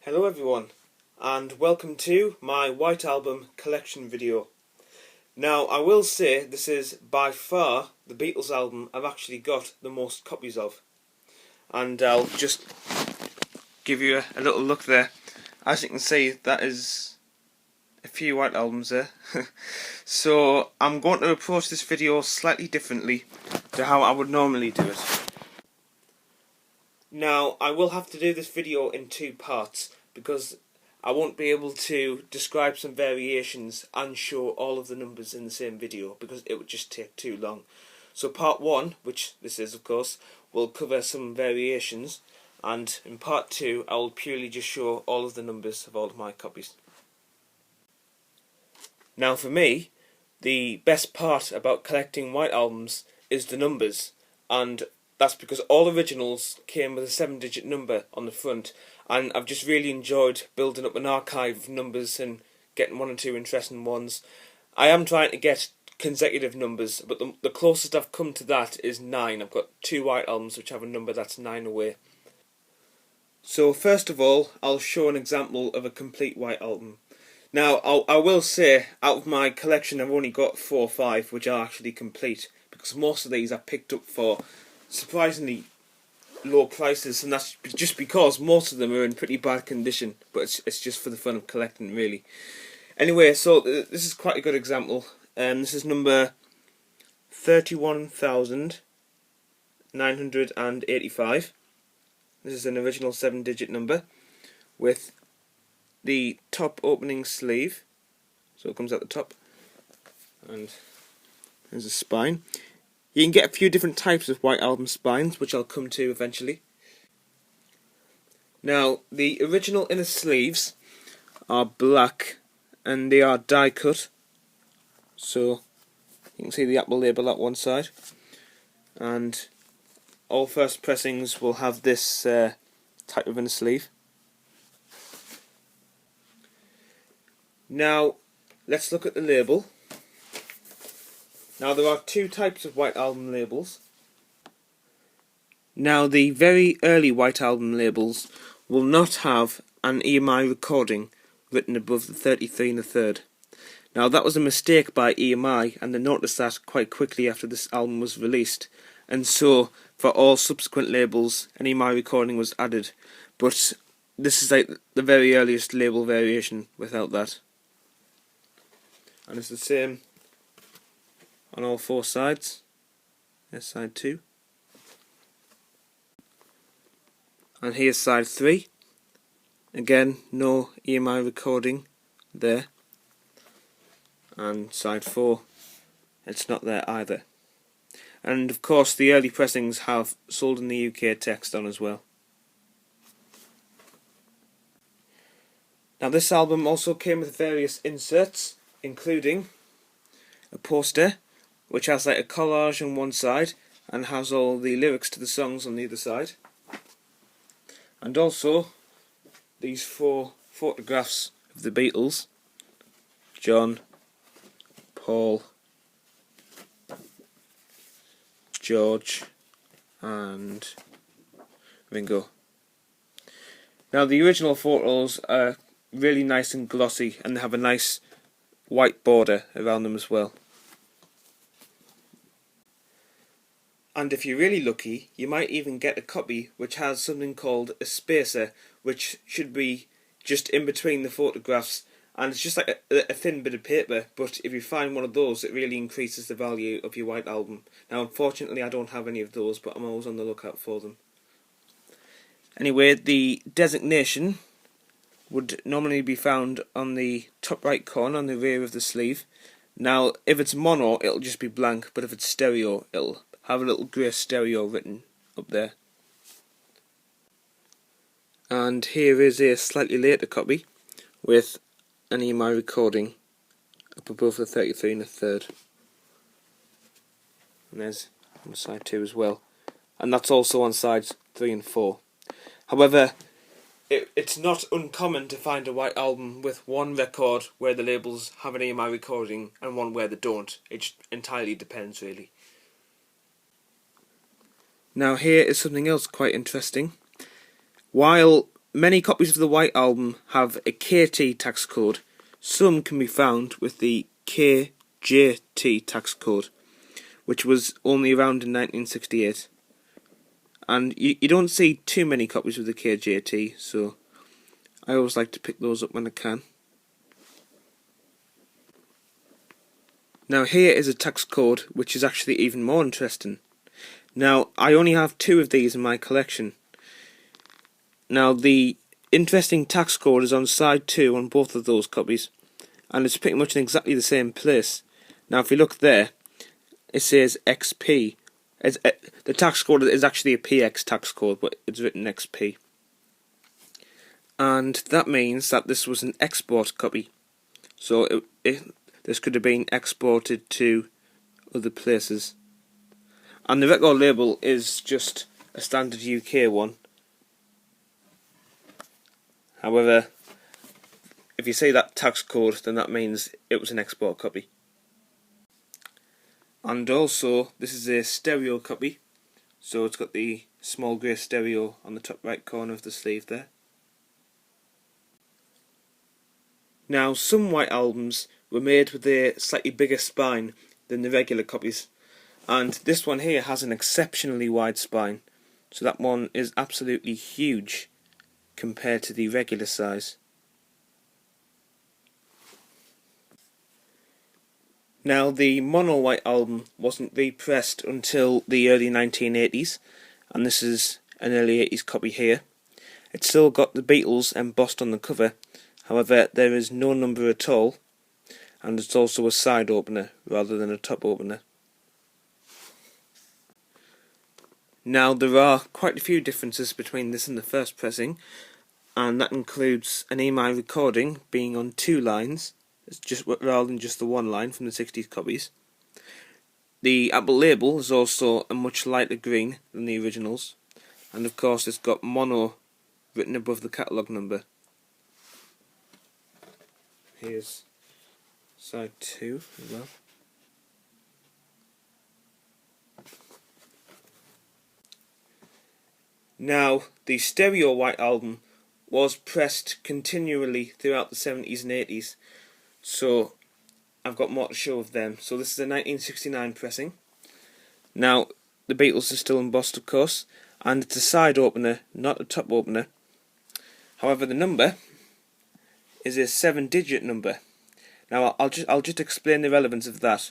Hello everyone, and welcome to my White Album collection video. Now I will say this is by far the Beatles album I've actually got the most copies of, and I'll just give you a little look there. As you can see, that is a few White Albums there. So I'm going to approach this video slightly differently to how I would normally do it. Now I will have to do this video in two parts because I won't be able to describe some variations and show all of the numbers in the same video because it would just take too long. So part 1, which this is of course, will cover some variations, and in part 2 I will purely just show all of the numbers of all of my copies. Now for me, the best part about collecting White Albums is the numbers, and that's because all originals came with a 7-digit number on the front, and I've just really enjoyed building up an archive of numbers and getting one or two interesting ones. I am trying to get consecutive numbers, but the closest I've come to that is 9. I've got 2 White Albums which have a number that's 9 away. So first of all, I'll show an example of a complete White Album. Now I will say, out of my collection I've only got 4 or 5 which are actually complete, because most of these I picked up for surprisingly low prices, and that's just because most of them are in pretty bad condition, but it's just for the fun of collecting, really. Anyway, so this is quite a good example. This is number 31,985. This is an original 7-digit number with the top opening sleeve, so it comes at the top, and there's a spine. You can get a few different types of White Album spines, which I'll come to eventually. Now, the original inner sleeves are black and they are die cut, so you can see the Apple label at one side, and all first pressings will have this type of inner sleeve. Now, let's look at the label. Now there are 2 types of White Album labels. Now the very early White Album labels will not have an EMI recording written above the 33 1/3. Now that was a mistake by EMI, and they noticed that quite quickly after this album was released, and so for all subsequent labels an EMI recording was added, but this is like the very earliest label variation without that. And it's the same on all 4 sides. There's side 2. And here's side 3. Again, no EMI recording there. And side 4, it's not there either. And of course the early pressings have sold in the UK text on as well. Now this album also came with various inserts, including a poster which has like a collage on one side and has all the lyrics to the songs on the other side, and also these 4 photographs of the Beatles: John, Paul, George and Ringo. Now the original photos are really nice and glossy, and they have a nice white border around them as well. And if you're really lucky, you might even get a copy which has something called a spacer, which should be just in between the photographs, and it's just like a thin bit of paper, but if you find one of those it really increases the value of your White Album. Now unfortunately I don't have any of those, but I'm always on the lookout for them. Anyway, the designation would normally be found on the top right corner on the rear of the sleeve. Now if it's mono it'll just be blank, but if it's stereo it'll have a little grey stereo written up there. And here is a slightly later copy with an EMI recording up above the 33 1/3. And there's on side 2 as well, and that's also on sides 3 and 4. However, it's not uncommon to find a White Album with one record where the labels have an EMI recording and one where they don't. It just entirely depends, really. Now here is something else quite interesting. While many copies of the White Album have a KT tax code. Some can be found with the KJT tax code, which was only around in 1968. And you don't see too many copies of the KJT, so I always like to pick those up when I can. Now here is a tax code which is actually even more interesting. Now I only have 2 of these in my collection. Now the interesting tax code is on side 2 on both of those copies, and it's pretty much in exactly the same place. Now if you look there, it says XP. The tax code is actually a PX tax code, but it's written XP. And that means that this was an export copy. So this could have been exported to other places. And the record label is just a standard UK one. However, if you say that tax code, then that means it was an export copy. And also, this is a stereo copy, so it's got the small grey stereo on the top right corner of the sleeve there. Now, some White Albums were made with a slightly bigger spine than the regular copies, and this one here has an exceptionally wide spine, so that one is absolutely huge compared to the regular size. Now, the mono White Album wasn't repressed until the early 1980s, and this is an early 80s copy here. It's still got the Beatles embossed on the cover, however there is no number at all, and it's also a side opener rather than a top opener. Now there are quite a few differences between this and the first pressing, and that includes an EMI recording being on 2 lines, rather than just the 1 line from the 60s copies. The Apple label is also a much lighter green than the originals, and of course it's got mono written above the catalogue number. Here's side 2 as well. Now, the stereo White Album was pressed continually throughout the 70s and 80s, so I've got more to show of them. So this is a 1969 pressing. Now, the Beatles are still embossed, of course, and it's a side opener, not a top opener. However, the number is a 7-digit number. Now, I'll just explain the relevance of that.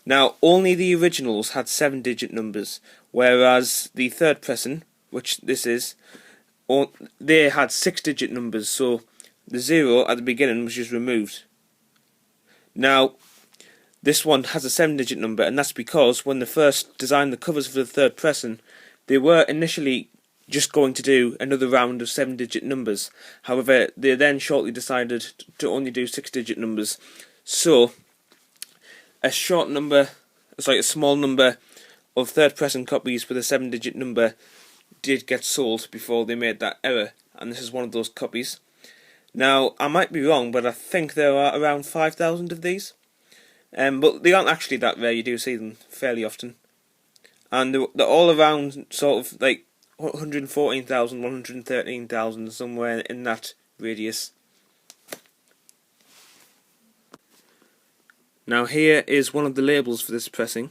Now, only the originals had 7-digit numbers, whereas the third pressing, which this is, they had 6-digit numbers, so the 0 at the beginning was just removed. Now, this one has a 7-digit number, and that's because when they first designed the covers for the third pressing, they were initially just going to do another round of 7-digit numbers. However, they then shortly decided to only do 6-digit numbers. So, a small number of third pressing copies with a 7-digit number did get sold before they made that error, and this is one of those copies. Now, I might be wrong, but I think there are around 5,000 of these. But they aren't actually that rare, you do see them fairly often. And they're all around sort of like 114,000, 113,000, somewhere in that radius. Now here is one of the labels for this pressing.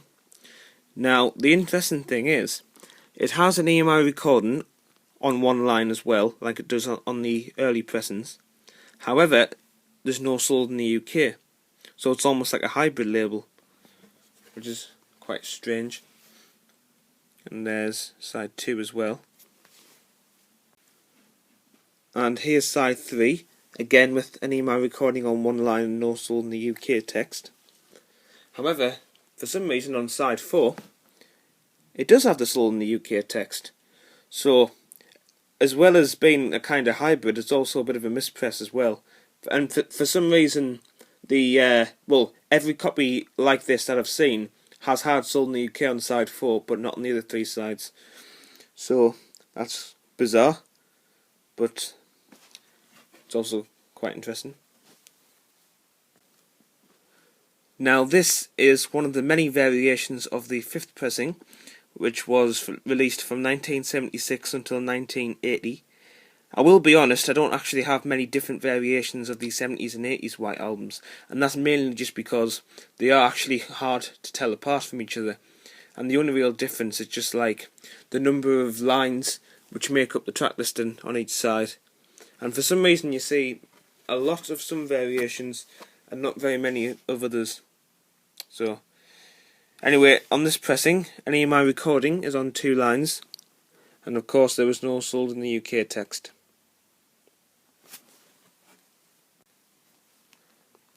Now, the interesting thing is, it has an EMI recording on 1 line as well, like it does on the early pressings. However, there's no sold in the UK, so it's almost like a hybrid label, which is quite strange. And there's side 2 as well. And here's side 3, again with an EMI recording on 1 line and no sold in the UK text. However, for some reason on side 4, it does have the sold in the UK text. So, as well as being a kind of hybrid, it's also a bit of a mispress as well. And for some reason, every copy like this that I've seen has had sold in the UK on side 4, but not on the other 3 sides. So, that's bizarre, but it's also quite interesting. Now, this is one of the many variations of the 5th pressing, which was released from 1976 until 1980, I will be honest, I don't actually have many different variations of these 70s and 80s White Albums, and that's mainly just because they are actually hard to tell apart from each other. And the only real difference is just like the number of lines which make up the track listing on each side. And for some reason you see a lot of some variations and not very many of others. So anyway, on this pressing, any of my recording is on 2 lines, and of course there was no sold in the UK text.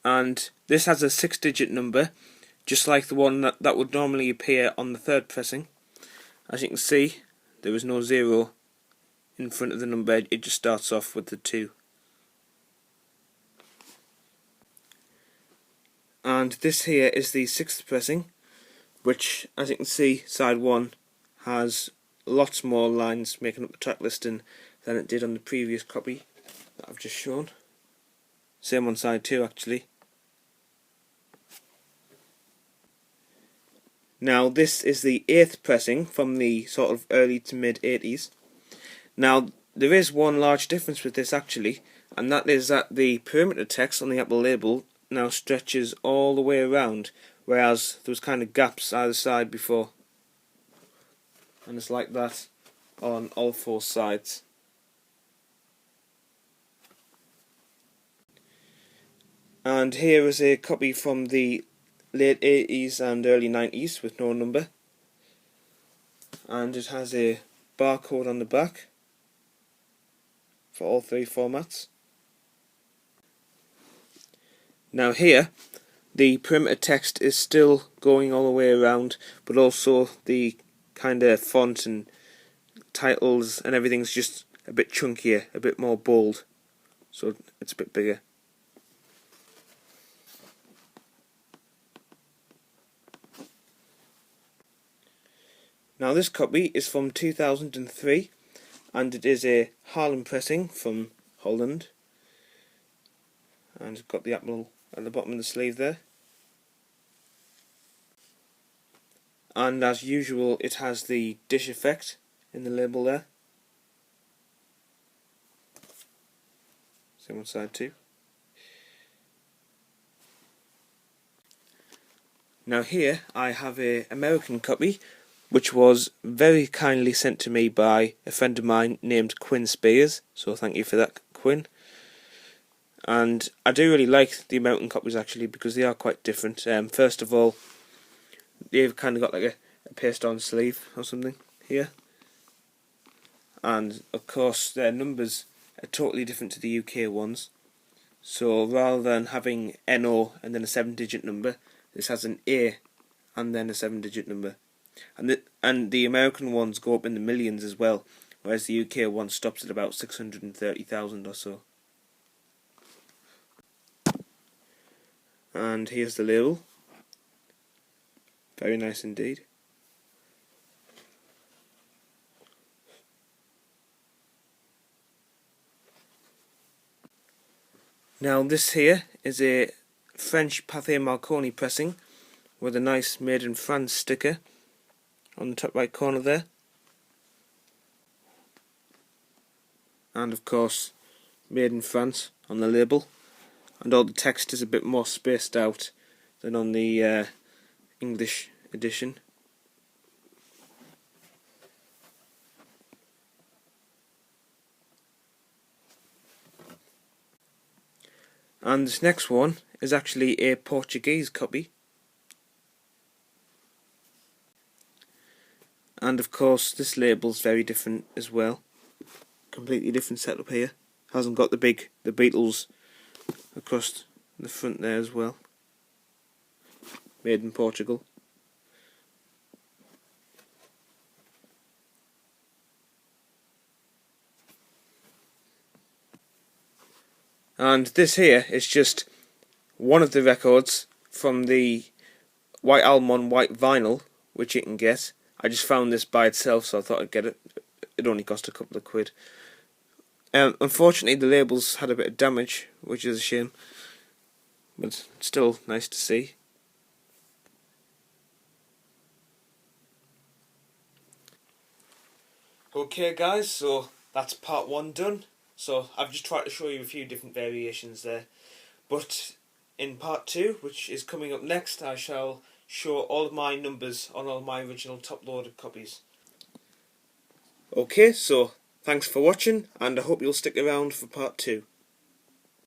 And this has a 6-digit number, just like the one that would normally appear on the 3rd pressing. As you can see, there is no 0 in front of the number, it just starts off with the 2. And this here is the 6th pressing, which, as you can see, side 1 has lots more lines making up the track listing than it did on the previous copy that I've just shown. Same on side 2 actually. Now this is the 8th pressing from the sort of early to mid 80s. Now there is one large difference with this actually, and that is that the perimeter text on the Apple label now stretches all the way around, whereas there was kind of gaps either side before. And it's like that on all 4 sides. And here is a copy from the late 80s and early 90s with no number, and it has a barcode on the back for all 3 formats. Now here the perimeter text is still going all the way around, but also the kind of font and titles and everything's just a bit chunkier, a bit more bold, so it's a bit bigger. Now this copy is from 2003, and it is a Harlem pressing from Holland, and it's got the Apple at the bottom of the sleeve there. And as usual it has the dish effect in the label there. Same on side 2. Now here I have a American copy, which was very kindly sent to me by a friend of mine named Quinn Spears, so thank you for that, Quinn. And I do really like the American copies actually, because they are quite different. First of all, they've kind of got like a paste-on sleeve or something here, and of course their numbers are totally different to the UK ones. So rather than having NO and then a 7-digit number, this has an A and then a 7-digit number. And the American ones go up in the millions as well, whereas the UK one stops at about 630,000 or so. And here's the label. Very nice indeed. Now this here is a French Pathé Marconi pressing with a nice Made in France sticker on the top right corner there, and of course Made in France on the label, and all the text is a bit more spaced out than on the English edition. And this next one is actually a Portuguese copy. And of course this label's very different as well. Completely different setup here. Hasn't got the Beatles across the front there as well. Made in Portugal. And this here is just one of the records from the White Album on white vinyl, which you can get. I just found this by itself, so I thought I'd get it. It only cost a couple of quid. Unfortunately, the labels had a bit of damage, which is a shame, but still nice to see. Okay guys, so that's part 1 done. So I've just tried to show you a few different variations there. But in part 2, which is coming up next, I shall show all of my numbers on all my original top-loaded copies. Okay, so thanks for watching, and I hope you'll stick around for part 2.